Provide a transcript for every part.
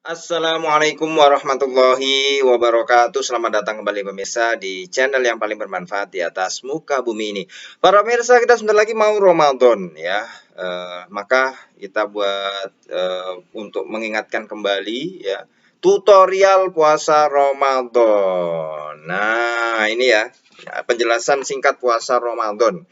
Assalamualaikum warahmatullahi wabarakatuh. Selamat datang kembali pemirsa di channel yang paling bermanfaat di atas muka bumi ini. Para pemirsa, kita sebentar lagi mau Ramadan ya. Maka kita buat untuk mengingatkan kembali ya tutorial puasa Ramadan. Nah, ini ya penjelasan singkat puasa Ramadan.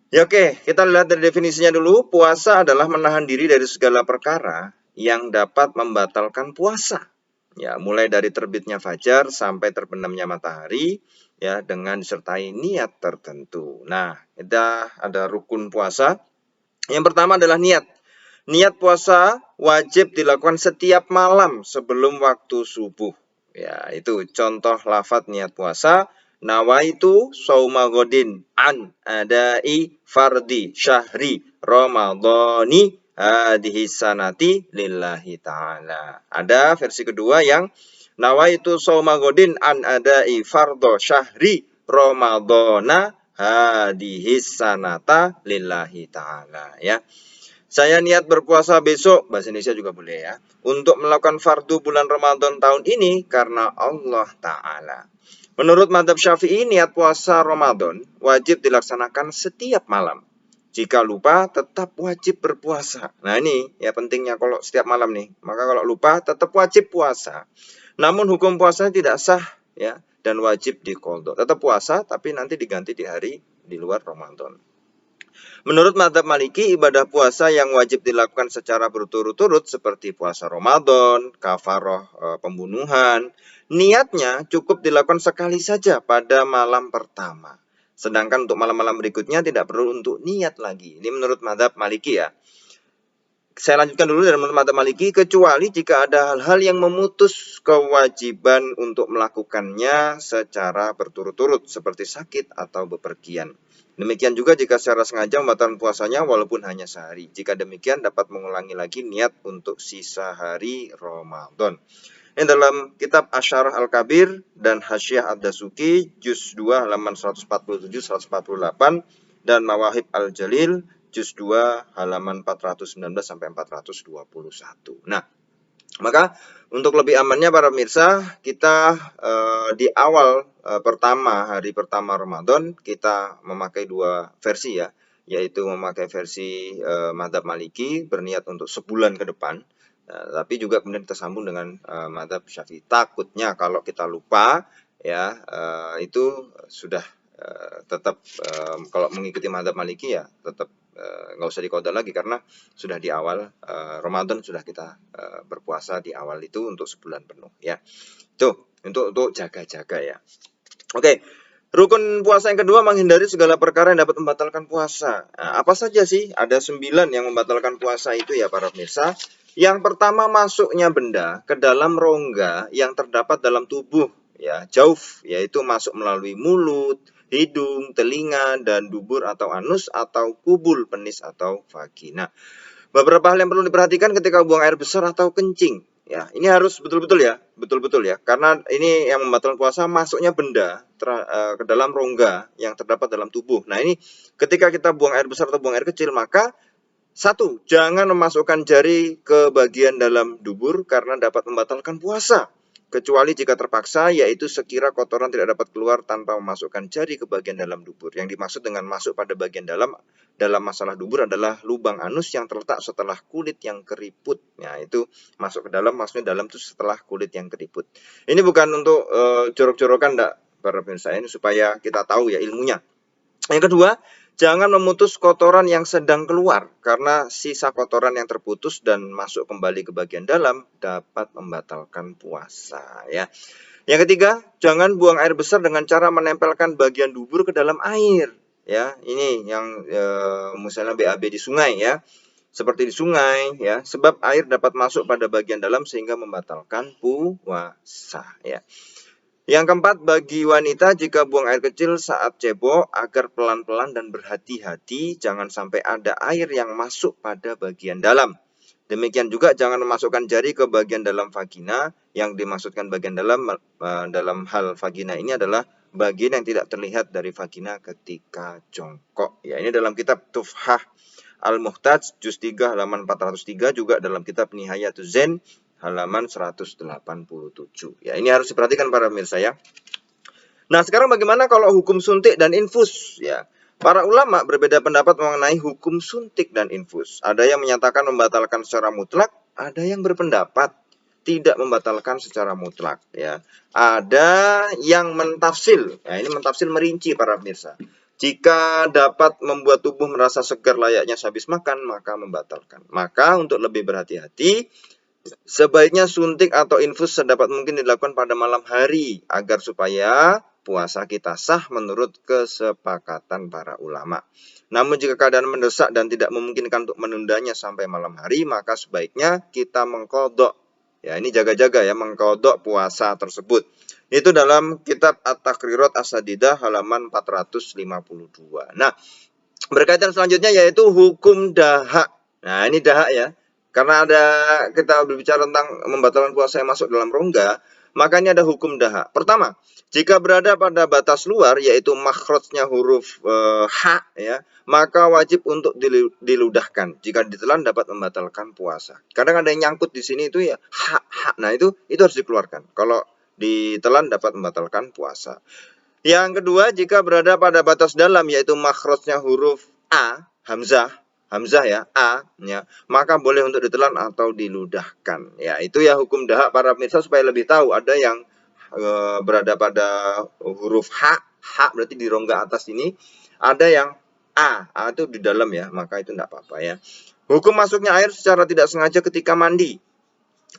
Ya oke, kita lihat dari definisinya dulu. Puasa adalah menahan diri dari segala perkara yang dapat membatalkan puasa. Ya, mulai dari terbitnya fajar sampai terbenamnya matahari ya dengan disertai niat tertentu. Nah, kita ada rukun puasa. Yang pertama adalah niat. Niat puasa wajib dilakukan setiap malam sebelum waktu subuh. Ya, itu contoh lafadz niat puasa. Nawaitu sauma godin an adai fardi syahri ramadhani hadhihi sanati lillahi ta'ala. Ada versi kedua yang nawaitu sauma godin an adai fardho syahri ramadhana hadhihi sanata lillahi ta'ala ya. Saya niat berpuasa besok, bahasa Indonesia juga boleh ya, untuk melakukan fardu bulan Ramadan tahun ini karena Allah Ta'ala. Menurut madhab Syafi'i, niat puasa Ramadan wajib dilaksanakan setiap malam. Jika lupa, tetap wajib berpuasa. Nah ini ya pentingnya kalau setiap malam nih. Maka kalau lupa, tetap wajib puasa. Namun hukum puasa tidak sah ya dan wajib diqodho. Tetap puasa, tapi nanti diganti di hari di luar Ramadan. Menurut mazhab Maliki, ibadah puasa yang wajib dilakukan secara berturut-turut seperti puasa Ramadan, kafaroh pembunuhan, niatnya cukup dilakukan sekali saja pada malam pertama. Sedangkan untuk malam-malam berikutnya tidak perlu untuk niat lagi. Ini menurut mazhab Maliki ya. Saya lanjutkan dulu dari menurut mazhab Maliki, kecuali jika ada hal-hal yang memutus kewajiban untuk melakukannya secara berturut-turut seperti sakit atau bepergian. Demikian juga jika secara sengaja membatalkan puasanya walaupun hanya sehari. Jika demikian dapat mengulangi lagi niat untuk sisa hari Ramadan. Ini dalam kitab Asyarah Al-Kabir dan Hasyiah Ad-Dasuki juz 2 halaman 147-148 dan Mawahib Al-Jalil juz 2 halaman 419 sampai 421. Nah, maka untuk lebih amannya para pemirsa, kita di awal hari pertama Ramadan kita memakai dua versi ya, yaitu memakai versi mazhab Maliki berniat untuk sebulan ke depan. Tapi juga kemudian kita sambung dengan mazhab Syafi'i. Takutnya kalau kita lupa ya itu sudah tetap kalau mengikuti mazhab Maliki ya tetap nggak usah diqodho lagi karena sudah di awal Ramadan sudah kita berpuasa di awal itu untuk sebulan penuh ya. Tuh untuk jaga-jaga ya. Oke. Rukun puasa yang kedua menghindari segala perkara yang dapat membatalkan puasa. Nah, apa saja sih? Ada 9 yang membatalkan puasa itu ya para pemirsa. Yang pertama masuknya benda ke dalam rongga yang terdapat dalam tubuh ya, jauf, yaitu masuk melalui mulut, hidung, telinga, dan dubur atau anus atau kubul penis atau vagina. Beberapa hal yang perlu diperhatikan ketika buang air besar atau kencing. Ya, ini harus betul-betul ya, karena ini yang membatalkan puasa masuknya benda ke dalam rongga yang terdapat dalam tubuh. Nah ini ketika kita buang air besar atau buang air kecil, maka satu, jangan memasukkan jari ke bagian dalam dubur karena dapat membatalkan puasa. Kecuali jika terpaksa, yaitu sekira kotoran tidak dapat keluar tanpa memasukkan jari ke bagian dalam dubur. Yang dimaksud dengan masuk pada bagian dalam masalah dubur adalah lubang anus yang terletak setelah kulit yang keriput. Nah, itu masuk ke dalam, maksudnya dalam itu setelah kulit yang keriput. Ini bukan untuk jorok-jorokan, enggak, para pemirsa, ini supaya kita tahu ya ilmunya. Yang kedua, jangan memutus kotoran yang sedang keluar, karena sisa kotoran yang terputus dan masuk kembali ke bagian dalam dapat membatalkan puasa ya. Yang ketiga, jangan buang air besar dengan cara menempelkan bagian dubur ke dalam air ya. Ini yang misalnya BAB di sungai ya. Seperti di sungai ya, sebab air dapat masuk pada bagian dalam sehingga membatalkan puasa ya. Yang keempat, bagi wanita jika buang air kecil saat cebok agar pelan-pelan dan berhati-hati jangan sampai ada air yang masuk pada bagian dalam. Demikian juga jangan memasukkan jari ke bagian dalam vagina. Yang dimaksudkan bagian dalam hal vagina ini adalah bagian yang tidak terlihat dari vagina ketika jongkok. Ya, ini dalam kitab Tufhah Al-Muhtaj juz 3 halaman 403, juga dalam kitab Nihayatuz Zain halaman 187. Ya, ini harus diperhatikan para pemirsa ya. Nah, sekarang bagaimana kalau hukum suntik dan infus? Ya, para ulama berbeda pendapat mengenai hukum suntik dan infus. Ada yang menyatakan membatalkan secara mutlak, ada yang berpendapat tidak membatalkan secara mutlak. Ya, ada yang mentafsil. Ya, ini mentafsil merinci para pemirsa. Jika dapat membuat tubuh merasa segar layaknya sehabis makan, maka membatalkan. Maka untuk lebih berhati-hati, sebaiknya suntik atau infus sedapat mungkin dilakukan pada malam hari agar supaya puasa kita sah menurut kesepakatan para ulama. Namun jika keadaan mendesak dan tidak memungkinkan untuk menundanya sampai malam hari, maka sebaiknya kita mengkodok. Ya, ini jaga-jaga ya, mengkodok puasa tersebut. Itu dalam kitab At-Takrirat As-Sadidah halaman 452. Nah, berkaitan selanjutnya yaitu hukum dahak. Nah, ini dahak ya. Karena kita berbicara tentang membatalkan puasa yang masuk dalam rongga, maka ini ada hukum dahak. Pertama, jika berada pada batas luar yaitu makhrajnya huruf H ya, maka wajib untuk diludahkan. Jika ditelan dapat membatalkan puasa. Kadang ada yang nyangkut di sini itu ya H. Nah, itu harus dikeluarkan. Kalau ditelan dapat membatalkan puasa. Yang kedua, jika berada pada batas dalam yaitu makhrajnya huruf A, hamzah ya, A ya, maka boleh untuk ditelan atau diludahkan. Ya, itu ya hukum dahak para pemirsa supaya lebih tahu. Ada yang berada pada huruf H berarti di rongga atas ini, ada yang A itu di dalam ya, maka itu tidak apa-apa ya. Hukum masuknya air secara tidak sengaja ketika mandi.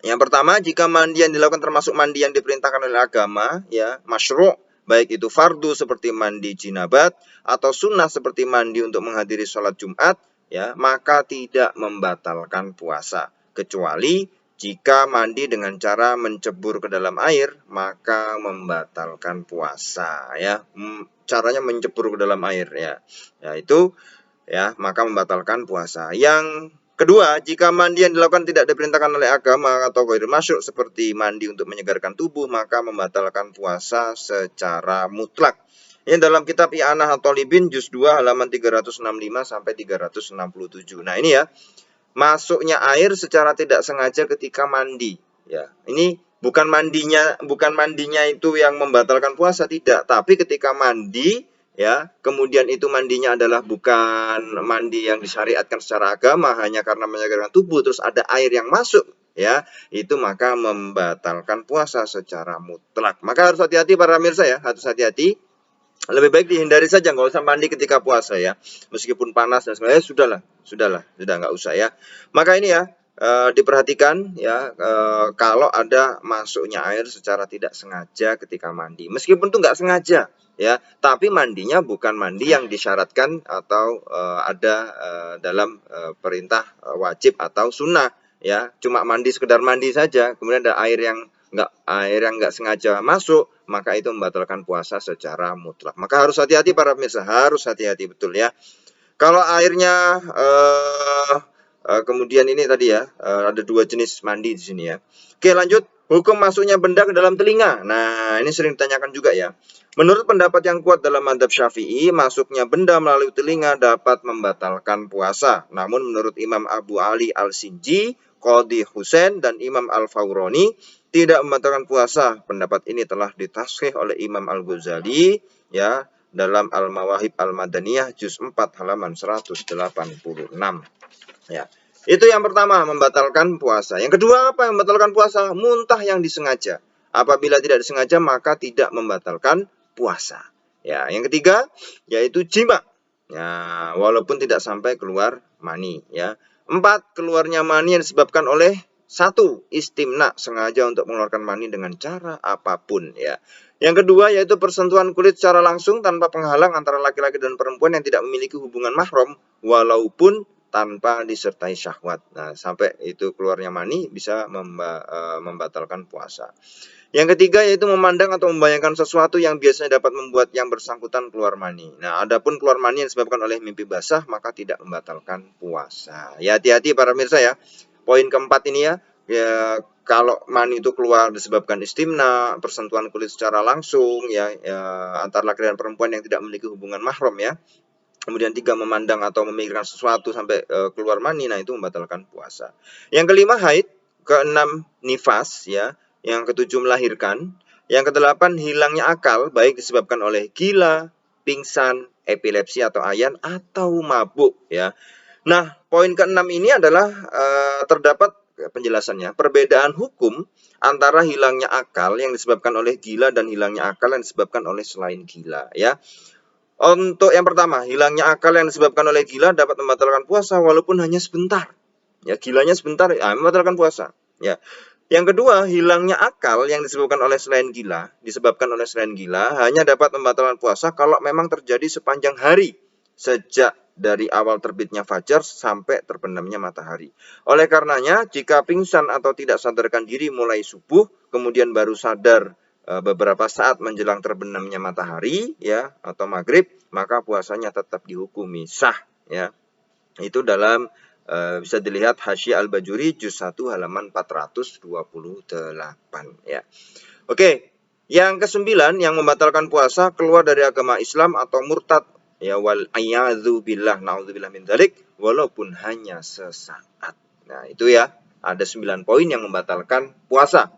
Yang pertama, jika mandi yang dilakukan termasuk mandi yang diperintahkan oleh agama, ya, masyru', baik itu fardu seperti mandi jinabat atau sunnah seperti mandi untuk menghadiri sholat Jumat, ya, maka tidak membatalkan puasa. Kecuali jika mandi dengan cara mencebur ke dalam air, maka membatalkan puasa, ya. Caranya mencebur ke dalam air, ya. Ya, itu ya, maka membatalkan puasa. Yang kedua, jika mandi yang dilakukan tidak diperintahkan oleh agama atau ghairul masyru' seperti mandi untuk menyegarkan tubuh, maka membatalkan puasa secara mutlak. Ini dalam kitab I'anah at-Thalibin juz 2 halaman 365 sampai 367. Nah, ini ya, masuknya air secara tidak sengaja ketika mandi, ya. Ini bukan mandinya itu yang membatalkan puasa, tidak, tapi ketika mandi ya, kemudian itu mandinya adalah bukan mandi yang disyariatkan secara agama, hanya karena menyegarkan tubuh, terus ada air yang masuk ya, itu maka membatalkan puasa secara mutlak. Maka harus hati-hati para pemirsa ya, harus hati-hati. Lebih baik dihindari saja, nggak usah mandi ketika puasa ya, meskipun panas dan sebagainya, sudah nggak usah ya. Maka ini ya, diperhatikan ya, kalau ada masuknya air secara tidak sengaja ketika mandi, meskipun tuh nggak sengaja ya, tapi mandinya bukan mandi yang disyaratkan atau ada dalam perintah wajib atau sunnah ya, cuma mandi sekedar mandi saja, kemudian ada air yang nggak sengaja masuk, maka itu membatalkan puasa secara mutlak. Maka harus hati-hati para pemirsa, harus hati-hati betul ya. Kalau airnya kemudian ini tadi ya, ada dua jenis mandi di sini ya. Oke, lanjut. Hukum masuknya benda ke dalam telinga. Nah, ini sering ditanyakan juga ya. Menurut pendapat yang kuat dalam mazhab Syafi'i, masuknya benda melalui telinga dapat membatalkan puasa. Namun menurut Imam Abu Ali Al-Sinji, Qadhi Husain, dan Imam Al-Fawroni, tidak membatalkan puasa. Pendapat ini telah ditashih oleh Imam Al-Ghazali ya, dalam Al-Mawahib Al-Madaniyah juz 4 halaman 186. Ya. Itu yang pertama, membatalkan puasa. Yang kedua, apa yang membatalkan puasa? Muntah yang disengaja. Apabila tidak disengaja maka tidak membatalkan puasa. Ya, yang ketiga yaitu jima. Ya, walaupun tidak sampai keluar mani ya. 4, keluarnya mani yang disebabkan oleh 1, istimna, sengaja untuk mengeluarkan mani dengan cara apapun ya. Yang kedua yaitu persentuhan kulit secara langsung tanpa penghalang antara laki-laki dan perempuan yang tidak memiliki hubungan mahram walaupun tanpa disertai syahwat. Nah, sampai itu keluarnya mani bisa membatalkan puasa. Yang ketiga yaitu memandang atau membayangkan sesuatu yang biasanya dapat membuat yang bersangkutan keluar mani. Nah, adapun keluar mani yang disebabkan oleh mimpi basah maka tidak membatalkan puasa. Ya, hati-hati para pemirsa ya. Poin keempat ini ya, kalau mani itu keluar disebabkan istimna, persentuhan kulit secara langsung ya, antara laki dan perempuan yang tidak memiliki hubungan mahram ya. Kemudian 3, memandang atau memikirkan sesuatu sampai keluar mani, nah itu membatalkan puasa. Yang kelima, haid. keenam nifas ya, yang ketujuh melahirkan, yang kedelapan hilangnya akal baik disebabkan oleh gila, pingsan, epilepsi atau ayan atau mabuk ya. Nah, poin keenam ini adalah terdapat penjelasannya perbedaan hukum antara hilangnya akal yang disebabkan oleh gila dan hilangnya akal yang disebabkan oleh selain gila ya. Untuk yang pertama, hilangnya akal yang disebabkan oleh gila dapat membatalkan puasa walaupun hanya sebentar. Ya, gilanya sebentar membatalkan puasa. Ya. Yang kedua, hilangnya akal yang disebabkan oleh selain gila hanya dapat membatalkan puasa kalau memang terjadi sepanjang hari sejak dari awal terbitnya fajar sampai terbenamnya matahari. Oleh karenanya, jika pingsan atau tidak sadarkan diri mulai subuh, kemudian baru sadar beberapa saat menjelang terbenamnya matahari ya atau maghrib, maka puasanya tetap dihukumi sah ya. Itu dalam bisa dilihat Hasyi Al-Bajuri juz 1 halaman 428 ya. Oke, yang kesembilan yang membatalkan puasa keluar dari agama Islam atau murtad ya, wal a'yadzu billah, naudzubillah min dzalik, walaupun hanya sesaat. Nah, itu ya, ada 9 poin yang membatalkan puasa.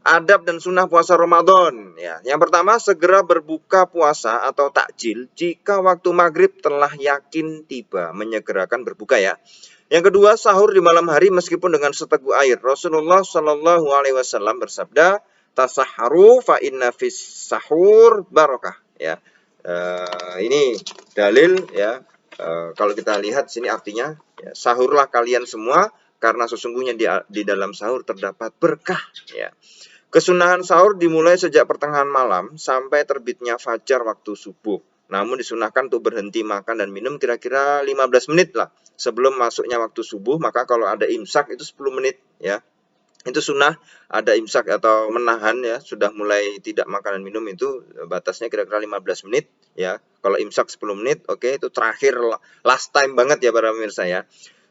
Adab dan sunnah puasa Ramadan ya. Yang pertama, segera berbuka puasa atau takjil jika waktu maghrib telah yakin tiba, menyegerakan berbuka ya. Yang kedua, sahur di malam hari meskipun dengan seteguk air. Rasulullah Shallallahu Alaihi Wasallam bersabda, tasaharu fa inna fis sahur barokah ya. Ini dalil ya. Kalau kita lihat sini artinya ya, sahurlah kalian semua karena sesungguhnya di dalam sahur terdapat berkah ya. Kesunahan sahur dimulai sejak pertengahan malam sampai terbitnya fajar waktu subuh. Namun disunahkan untuk berhenti makan dan minum kira-kira 15 menit lah sebelum masuknya waktu subuh. Maka kalau ada imsak itu 10 menit ya. Itu sunnah ada imsak atau menahan ya, sudah mulai tidak makan dan minum itu batasnya kira-kira 15 menit ya. Kalau imsak 10 menit, oke, itu terakhir last time banget ya para pemirsa ya.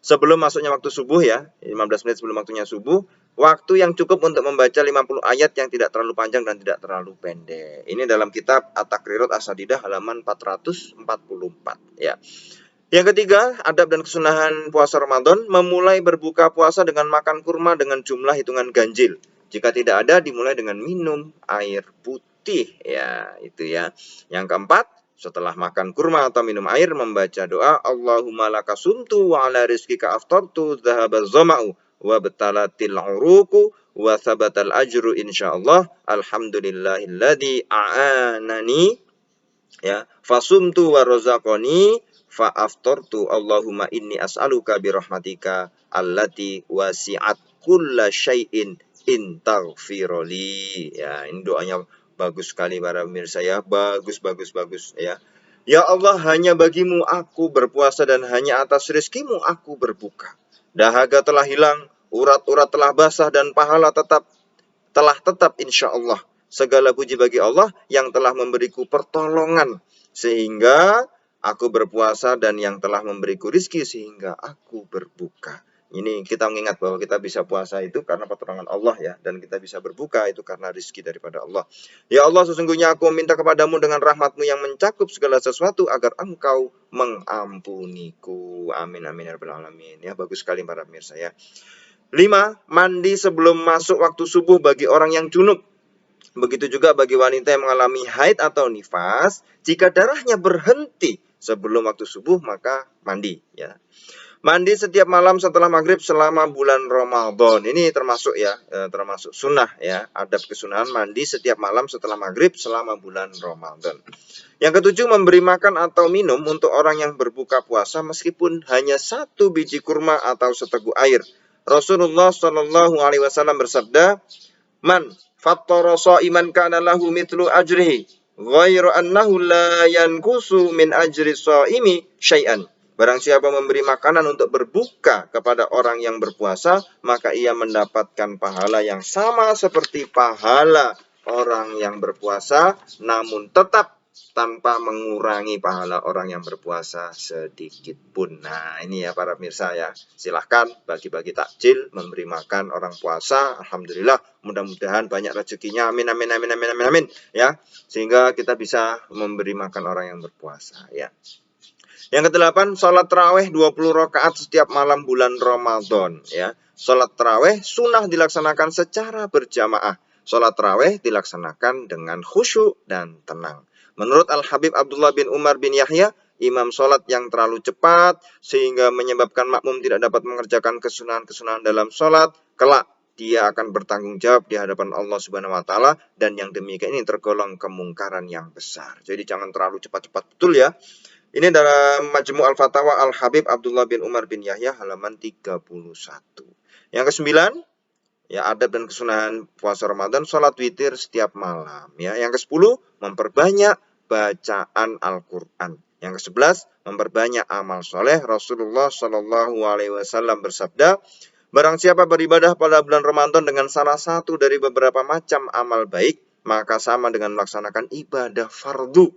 Sebelum masuknya waktu subuh ya, 15 menit sebelum waktunya subuh, waktu yang cukup untuk membaca 50 ayat yang tidak terlalu panjang dan tidak terlalu pendek. Ini dalam kitab At-Taqrirat As-Sadidah halaman 444 ya. Yang ketiga, adab dan kesunahan puasa Ramadan, memulai berbuka puasa dengan makan kurma dengan jumlah hitungan ganjil. Jika tidak ada, dimulai dengan minum air putih ya, itu ya. Yang keempat, setelah makan kurma atau minum air, membaca doa Allahumma laka sumtu wa ala rizkika aftartu dhahabaz zama'u wa betalatil uruku wa thabatal ajru insyaallah alhamdulillahilladzi a'anani ya fasumtu wa razaqani fa aftartu Allahumma inni as'aluka bi rahmatika allati wasi'at kulla syai'in in taghfirli ya. Ini doanya bagus sekali para pemirsa ya, bagus ya. Ya Allah, hanya bagimu aku berpuasa dan hanya atas rezekimu aku berbuka. Dahaga telah hilang, urat-urat telah basah dan pahala telah tetap insya Allah. Segala puji bagi Allah yang telah memberiku pertolongan sehingga aku berpuasa dan yang telah memberiku rizki sehingga aku berbuka. Ini kita mengingat bahwa kita bisa puasa itu karena pertolongan Allah ya, dan kita bisa berbuka itu karena rizki daripada Allah. Ya Allah, sesungguhnya aku meminta kepadamu dengan rahmatmu yang mencakup segala sesuatu agar engkau mengampuniku. Amin amin ya rabbal alamin. Ya, bagus sekali para pemirsa ya. 5. Mandi sebelum masuk waktu subuh bagi orang yang junub. Begitu juga bagi wanita yang mengalami haid atau nifas. Jika darahnya berhenti sebelum waktu subuh, maka mandi ya. Mandi setiap malam setelah maghrib selama bulan Ramadan. Ini termasuk ya, termasuk sunnah ya. Adab kesunahan mandi setiap malam setelah maghrib selama bulan Ramadan. Yang ketujuh, memberi makan atau minum untuk orang yang berbuka puasa meskipun hanya 1 biji kurma atau seteguk air. Rasulullah Shallallahu Alaihi Wasallam bersabda, "Man fattara sha'iman kana lahu mithlu ajrihi, ghairu annahu la yanqusu min ajri sha'imi syai'an." Barang siapa memberi makanan untuk berbuka kepada orang yang berpuasa, maka ia mendapatkan pahala yang sama seperti pahala orang yang berpuasa, namun tetap tanpa mengurangi pahala orang yang berpuasa sedikit pun. Nah, ini ya para pemirsa ya. Silahkan bagi-bagi takjil, memberi makan orang puasa. Alhamdulillah, mudah-mudahan banyak rezekinya. Amin amin amin amin amin amin ya. Sehingga kita bisa memberi makan orang yang berpuasa ya. Yang kedelapan, sholat tarawih 20 rakaat setiap malam bulan Ramadan. Ya, sholat tarawih sunnah dilaksanakan secara berjamaah. Sholat tarawih dilaksanakan dengan khusyuk dan tenang. Menurut Al-Habib Abdullah bin Umar bin Yahya, imam sholat yang terlalu cepat sehingga menyebabkan makmum tidak dapat mengerjakan kesunahan-kesunahan dalam sholat, kelak dia akan bertanggung jawab di hadapan Allah Subhanahu wa taala, dan yang demikian ini tergolong kemungkaran yang besar. Jadi jangan terlalu cepat-cepat, betul ya. Ini dalam Majmu' Al-Fatawa Al-Habib Abdullah bin Umar bin Yahya halaman 31. Yang kesembilan, ya, adab dan kesunahan puasa Ramadan, sholat witir setiap malam. Ya, yang ke-10, memperbanyak bacaan Al-Quran. Yang ke-11, memperbanyak amal soleh. Rasulullah Shallallahu Alaihi Wasallam bersabda, barang siapa beribadah pada bulan Ramadan dengan salah satu dari beberapa macam amal baik, maka sama dengan melaksanakan ibadah fardu.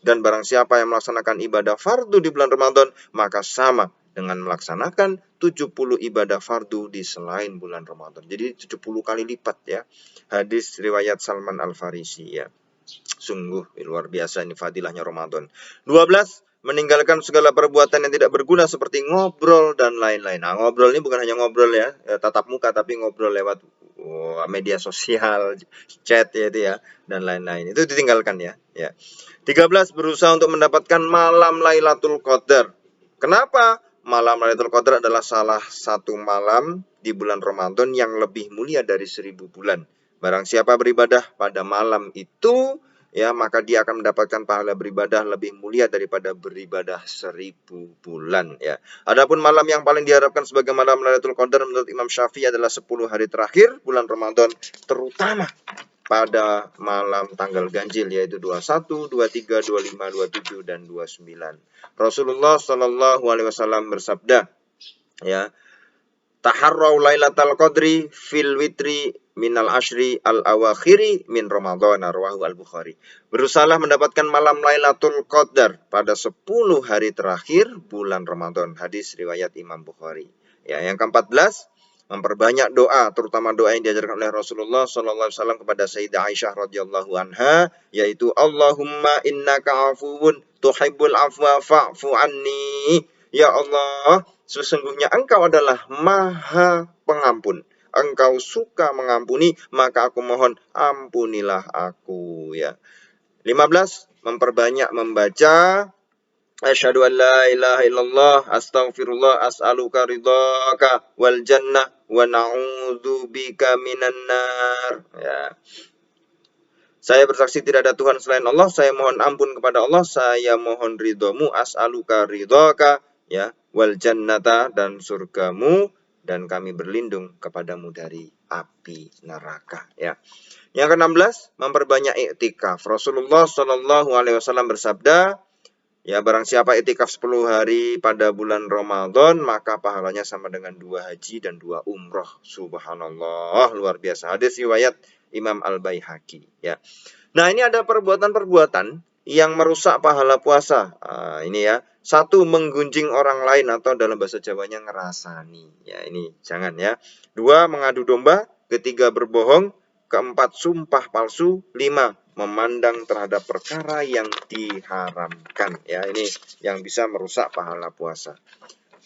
Dan barang siapa yang melaksanakan ibadah fardu di bulan Ramadan, maka sama dengan melaksanakan 70 ibadah fardu di selain bulan Ramadan. Jadi 70 kali lipat ya. Hadis riwayat Salman Al-Farisi ya. Sungguh luar biasa ini fadilahnya Ramadan. 12, meninggalkan segala perbuatan yang tidak berguna seperti ngobrol dan lain-lain. Nah, ngobrol ini bukan hanya ngobrol ya, tatap muka, tapi ngobrol lewat media sosial, chat ya itu ya, dan lain-lain. Itu ditinggalkan ya. 13, berusaha untuk mendapatkan malam Lailatul Qadar. Kenapa? Malam Lailatul Qadar adalah salah satu malam di bulan Ramadan yang lebih mulia dari 1000 bulan. Barang siapa beribadah pada malam itu, ya, maka dia akan mendapatkan pahala beribadah lebih mulia daripada beribadah 1000 bulan ya. Adapun malam yang paling diharapkan sebagai malam Lailatul Qadar menurut Imam Syafi'i adalah 10 hari terakhir bulan Ramadan, terutama pada malam tanggal ganjil, yaitu 21, 23, 25, 27 dan 29. Rasulullah Shallallahu Alaihi Wasallam bersabda, ya, taharrau lailatal qadri fil witri minal ashri al-awakhiri min Ramadan, rawahu al-Bukhari. Berusahalah mendapatkan malam Lailatul Qadar pada 10 hari terakhir bulan Ramadan. Hadis riwayat Imam Bukhari. Ya, yang ke-14, memperbanyak doa, terutama doa yang diajarkan oleh Rasulullah SAW kepada Sayyidah Aisyah radhiyallahu anha, yaitu Allahumma innaka afuwun tuhibbul afwa fa'fu anni. Ya Allah, sesungguhnya Engkau adalah Maha Pengampun. Engkau suka mengampuni, maka aku mohon ampunilah aku ya. 15, memperbanyak membaca asyhadu an la ilaha illallah astaghfirullah as'aluka ridhaka wal jannah wa na'udzubika minan nar ya. Saya bersaksi tidak ada Tuhan selain Allah, saya mohon ampun kepada Allah, saya mohon ridhomu, as'aluka ridhaka ya, wal jannata dan surgamu, dan kami berlindung kepadamu dari api neraka ya. Yang ke-16, memperbanyak iktikaf. Rasulullah Shallallahu Alaihi Wasallam bersabda, ya, barang siapa iktikaf 10 hari pada bulan Ramadan, maka pahalanya sama dengan 2 haji dan 2 umroh. Subhanallah, luar biasa. Hadis riwayat Imam Al-Baihaqi ya. Nah, ini ada perbuatan-perbuatan yang merusak pahala puasa. Ini ya. 1, menggunjing orang lain atau dalam bahasa Jawanya ngerasani. Ya, ini jangan ya. 2, mengadu domba. 3, berbohong. 4, sumpah palsu. 5, memandang terhadap perkara yang diharamkan. Ya, ini yang bisa merusak pahala puasa.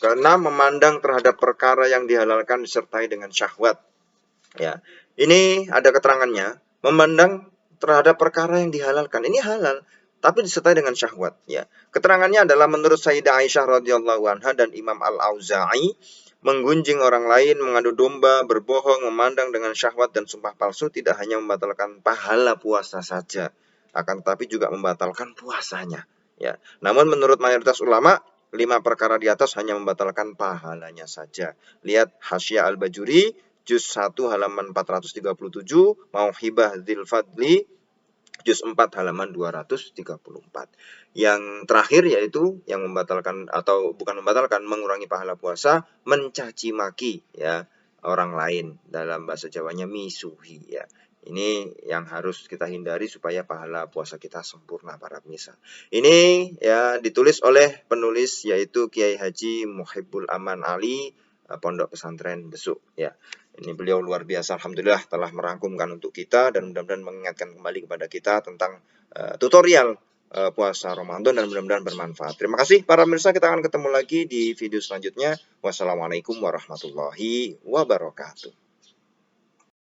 ke-6, memandang terhadap perkara yang dihalalkan disertai dengan syahwat. Ya, ini ada keterangannya. Memandang terhadap perkara yang dihalalkan, ini halal, tapi disertai dengan syahwat. Ya, keterangannya adalah menurut Sayyidah Aisyah radhiyallahu anha dan Imam Al-Auza'i, menggunjing orang lain, mengadu domba, berbohong, memandang dengan syahwat dan sumpah palsu tidak hanya membatalkan pahala puasa saja, akan tetapi juga membatalkan puasanya. Ya, namun menurut mayoritas ulama, 5 perkara di atas hanya membatalkan pahalanya saja. Lihat Hasyiah Al-Bajuri juz 1 halaman 437, Mauhibah Dzil Fadli juz 4 halaman 234. Yang terakhir yaitu yang membatalkan atau bukan membatalkan, mengurangi pahala puasa, mencaci maki ya orang lain, dalam bahasa Jawanya misuhi ya. Ini yang harus kita hindari supaya pahala puasa kita sempurna para pemirsa. Ini ya ditulis oleh penulis yaitu Kiai Haji Muhibbul Aman Ali, Pondok Pesantren Besuk ya. Ini beliau luar biasa, alhamdulillah telah merangkumkan untuk kita dan mudah-mudahan mengingatkan kembali kepada kita tentang tutorial puasa Ramadan dan mudah-mudahan bermanfaat. Terima kasih para pemirsa, kita akan ketemu lagi di video selanjutnya. Wassalamualaikum warahmatullahi wabarakatuh.